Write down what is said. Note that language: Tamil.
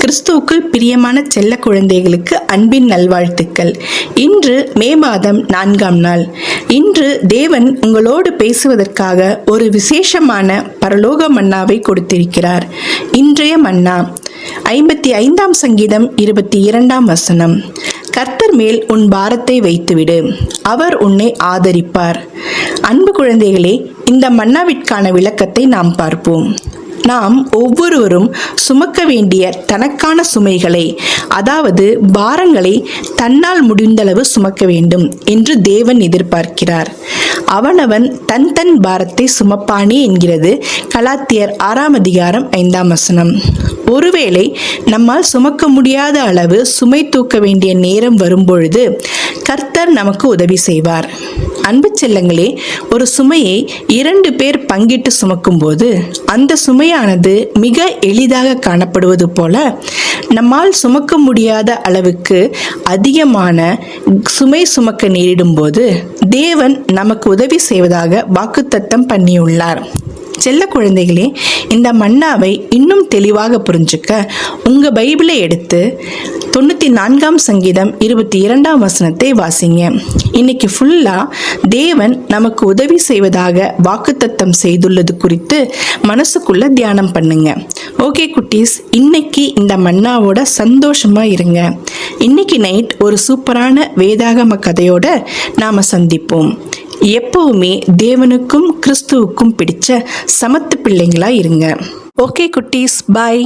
கிறிஸ்துவுக்குள் பிரியமான செல்ல குழந்தைகளுக்கு அன்பின் நல்வாழ்த்துக்கள். இன்று மே மாதம் 4ஆம் நாள். இன்று தேவன் உங்களோடு பேசுவதற்காக ஒரு விசேஷமான பரலோக மன்னாவை கொடுத்திருக்கிறார். இன்றைய மன்னா 55ஆம் சங்கீதம் 22ஆம் வசனம். கர்த்தர் மேல் உன் பாரத்தை வைத்துவிடு, அவர் உன்னை ஆதரிப்பார். அன்பு குழந்தைகளே, இந்த மன்னாவிற்கான விளக்கத்தை நாம் பார்ப்போம். நாம் ஒவ்வொருவரும் சுமக்க வேண்டிய தனக்கான சுமைகளை, அதாவது பாரங்களை தன்னால் முடிந்தளவு சுமக்க வேண்டும் என்று தேவன் எதிர்பார்க்கிறார். அவனவன் தன் தன் பாரத்தை சுமப்பானே என்கிறது கலாத்தியர் 6ஆம் அதிகாரம் 5ஆம் வசனம். ஒருவேளை நம்மால் சுமக்க முடியாத அளவு சுமை தூக்க வேண்டிய நேரம் வரும்பொழுது கர்த்தர் நமக்கு உதவி செய்வார். அன்பு செல்லங்களே, ஒரு சுமையை 2 பேர் பங்கிட்டு சுமக்கும் போது அந்த சுமையானது மிக எளிதாக காணப்படுவது போல, நம்மால் சுமக்க முடியாத அளவுக்கு அதிகமான சுமை சுமக்க நேரிடும் போது தேவன் நமக்கு உதவி செய்வதாக வாக்குத்தத்தம் பண்ணியுள்ளார். செல்ல குழந்தைகளே, இந்த மன்னாவை இன்னும் தெளிவாக புரிஞ்சுக்க உங்கள் பைபிளை எடுத்து 94ஆம் சங்கீதம் 22ஆம் வசனத்தை வாசிங்க. இன்னைக்கு ஃபுல்லாக தேவன் நமக்கு உதவி செய்வதாக வாக்குத்தத்தம் செய்துள்ளது குறித்து மனசுக்குள்ள தியானம் பண்ணுங்க. ஓகே குட்டீஸ், இன்னைக்கு இந்த மன்னாவோட சந்தோஷமா இருங்க. இன்னைக்கு நைட் ஒரு சூப்பரான வேதாகம கதையோட நாம சந்திப்போம். எப்பவுமே தேவனுக்கும் கிறிஸ்துவுக்கும் பிடிச்ச சமத்து பிள்ளைங்களா இருங்க. ஓகே குட்டீஸ், பாய்.